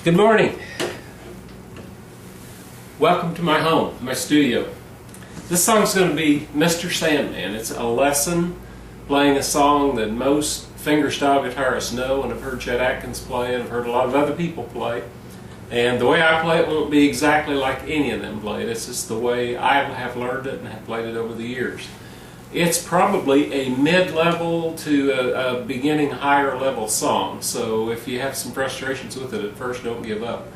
Good morning. Welcome to my home, my studio. This song's going to be Mr. Sandman. It's a lesson playing a song that most fingerstyle guitarists know, and I've heard Chet Atkins play and I've heard a lot of other people play. And the way I play it won't be exactly like any of them play it. It's just the way I have learned it and have played it over the years. It's probably a mid-level to a beginning higher level song, so if you have some frustrations with it at first, don't give up.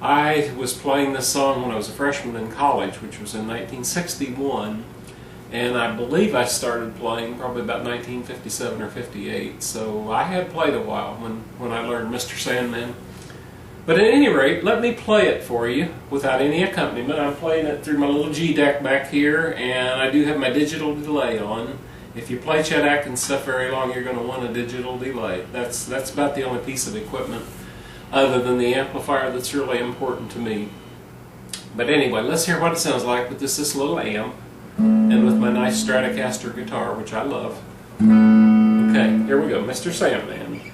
I was playing this song when I was a freshman in college, which was in 1961, and I believe I started playing probably about 1957 or 58, so I had played a while when I learned Mr. Sandman. But at any rate, let me play it for you without any accompaniment. I'm playing it through my little G deck back here, and I do have my digital delay on. If you play Chet Atkins stuff very long, you're going to want a digital delay. That's about the only piece of equipment other than the amplifier that's really important to me. But anyway, let's hear what it sounds like with this little amp and with my nice Stratocaster guitar, which I love. Okay, here we go, Mr. Sandman.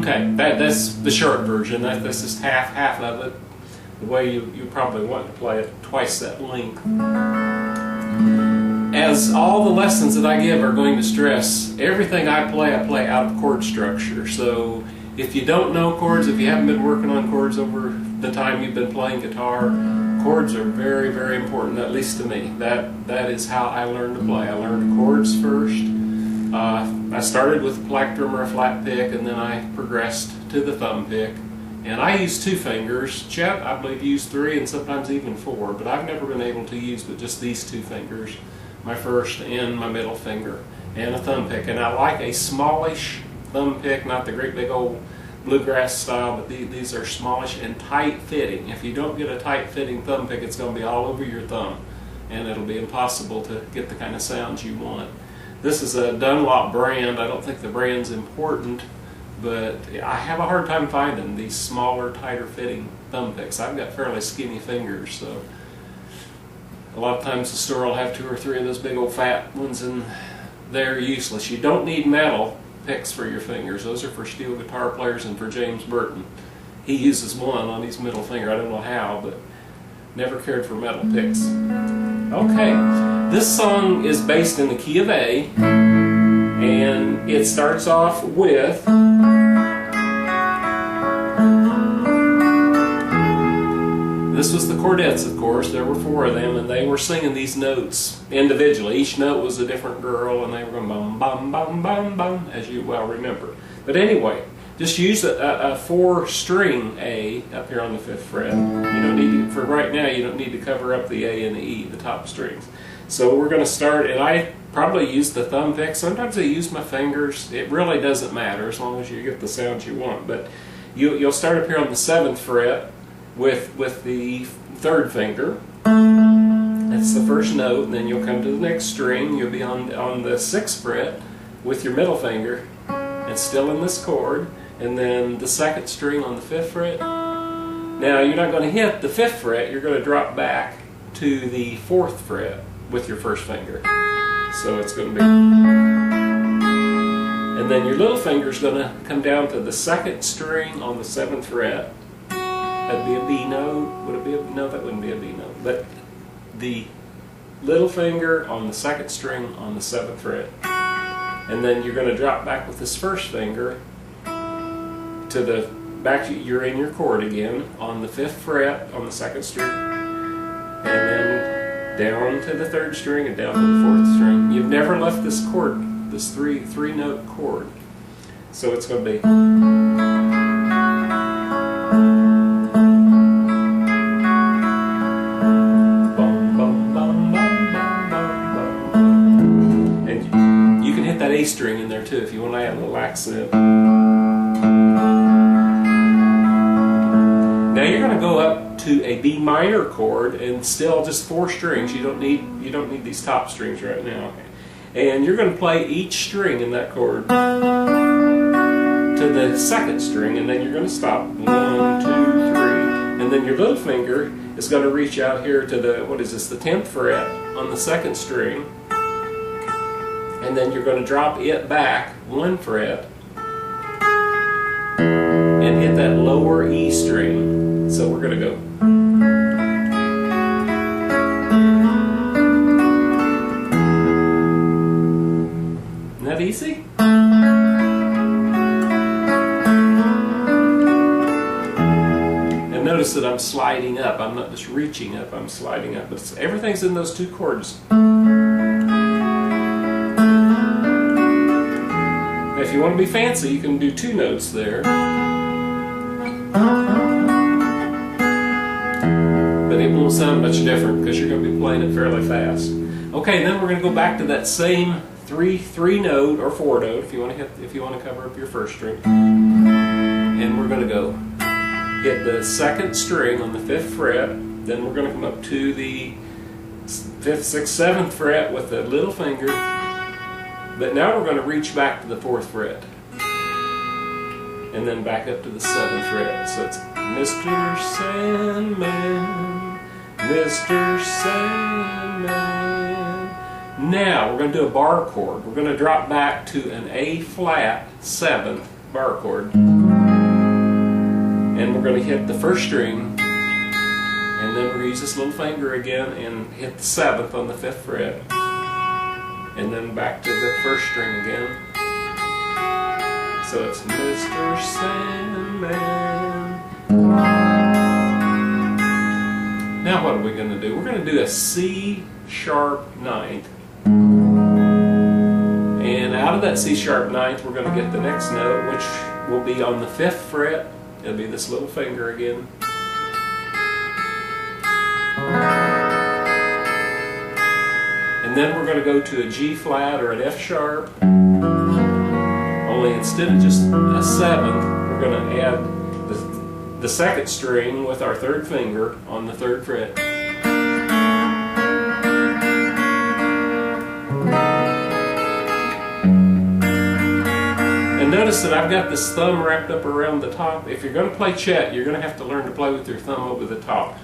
Okay, that's the short version. That's just half of it. The way you probably want to play it, twice that length. As all the lessons that I give are going to stress, everything I play out of chord structure. So if you don't know chords, if you haven't been working on chords over the time you've been playing guitar, chords are very, very important, at least to me. That is how I learned to play. I learned chords first. I started with a plectrum or a flat pick, and then I progressed to the thumb pick. And I use two fingers. Chet, I believe, used three and sometimes even four, but I've never been able to use but just these two fingers, my first and my middle finger, and a thumb pick. And I like a smallish thumb pick, not the great big old bluegrass style, but these are smallish and tight fitting. If you don't get a tight fitting thumb pick, it's going to be all over your thumb, and it'll be impossible to get the kind of sounds you want. This is a Dunlop brand. I don't think the brand's important, but I have a hard time finding these smaller, tighter fitting thumb picks. I've got fairly skinny fingers, so a lot of times the store will have two or three of those big old fat ones, and they're useless. You don't need metal picks for your fingers. Those are for steel guitar players and for James Burton. He uses one on his middle finger. I don't know how, but never cared for metal picks. Okay, this song is based in the key of A, and it starts off with this was the chordettes, of course. There were four of them, and they were singing these notes individually. Each note was a different girl, and they were going bum, bum, bum, bum, bum, as you well remember. But anyway, just use a four-string A up here on the 5th fret. You don't need to, for right now, you don't need to cover up the A and the E, the top strings. So we're going to start, and I probably use the thumb pick. Sometimes I use my fingers. It really doesn't matter as long as you get the sounds you want. But you'll start up here on the 7th fret with the 3rd finger. That's the first note, and then you'll come to the next string. You'll be on the 6th fret with your middle finger, and still in this chord, and then the 2nd string on the 5th fret. Now you're not going to hit the 5th fret, you're going to drop back to the 4th fret with your first finger. So it's going to be, and then your little finger is going to come down to the 2nd string on the 7th fret. That'd be a B note. Would it be a, no, that wouldn't be a B note. But the little finger on the 2nd string on the 7th fret. And then you're going to drop back with this first finger to the back to, you're in your chord again on the 5th fret on the 2nd string, and then down to the 3rd string and down to the 4th string. You've never left this chord, this three note chord. So it's going to be that A string in there too if you want to add a little accent. Now you're going to go up to a B minor chord and still just 4 strings. You don't need these top strings right now. And you're going to play each string in that chord to the 2nd string, and then you're going to stop 1, 2, 3, and then your little finger is going to reach out here to the, what is this, the 10th fret on the 2nd string. And then you're going to drop it back 1 fret and hit that lower E string. So we're going to go. Isn't that easy? And notice that I'm sliding up. I'm not just reaching up, I'm sliding up. But everything's in those 2 chords. If you want to be fancy, you can do 2 notes there. But it won't sound much different because you're going to be playing it fairly fast. Okay, then we're going to go back to that same 3 note or 4 note if you want to cover up your 1st string. And we're going to go hit the 2nd string on the 5th fret. Then we're going to come up to the 5th, 6th, 7th fret with the little finger. But now we're going to reach back to the 4th fret and then back up to the 7th fret. So it's Mr. Sandman, Mr. Sandman. Now we're going to do a bar chord. We're going to drop back to an A flat 7th bar chord, and we're going to hit the 1st string, and then we're going to use this little finger again and hit the 7th on the 5th fret. And then back to the 1st string again. So it's Mr. Sandman. Now what are we going to do? We're going to do a C sharp 9th. And out of that C sharp 9th, we're going to get the next note, which will be on the 5th fret. It'll be this little finger again. And then we're going to go to a G flat or an F sharp. Only instead of just a 7th, we're going to add the 2nd string with our 3rd finger on the 3rd fret. And notice that I've got this thumb wrapped up around the top. If you're going to play Chet, you're going to have to learn to play with your thumb over the top.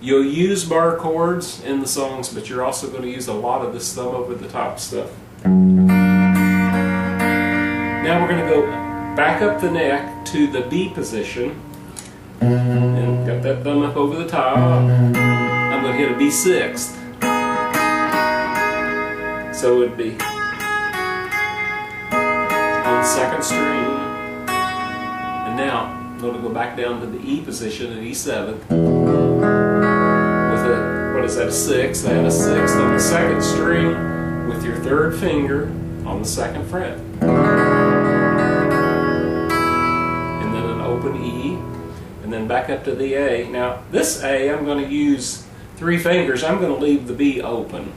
You'll use bar chords in the songs, but you're also going to use a lot of this thumb over the top stuff. Now we're going to go back up the neck to the B position, and got that thumb up over the top. I'm going to hit a B6th. So it would be on the 2nd string, and now I'm going to go back down to the E position at E7th. What is that, a 6th? I had a 6th on the 2nd string with your 3rd finger on the 2nd fret. And then an open E, and then back up to the A. Now this A, I'm going to use 3 fingers. I'm going to leave the B open.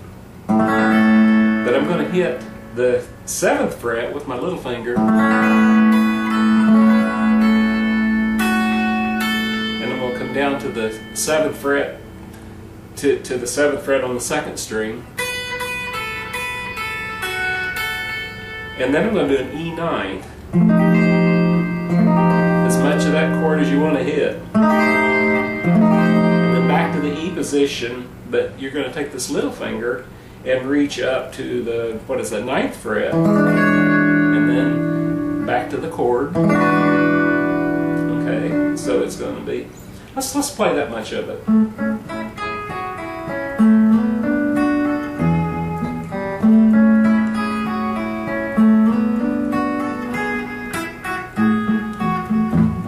But I'm going to hit the 7th fret with my little finger. And I'm going to come down to the 7th fret, to the 7th fret on the 2nd string, and then I'm going to do an E9, as much of that chord as you want to hit, and then back to the E position, but you're going to take this little finger and reach up to the, what is that, 9th fret, and then back to the chord. Okay, so it's going to be, let's play that much of it.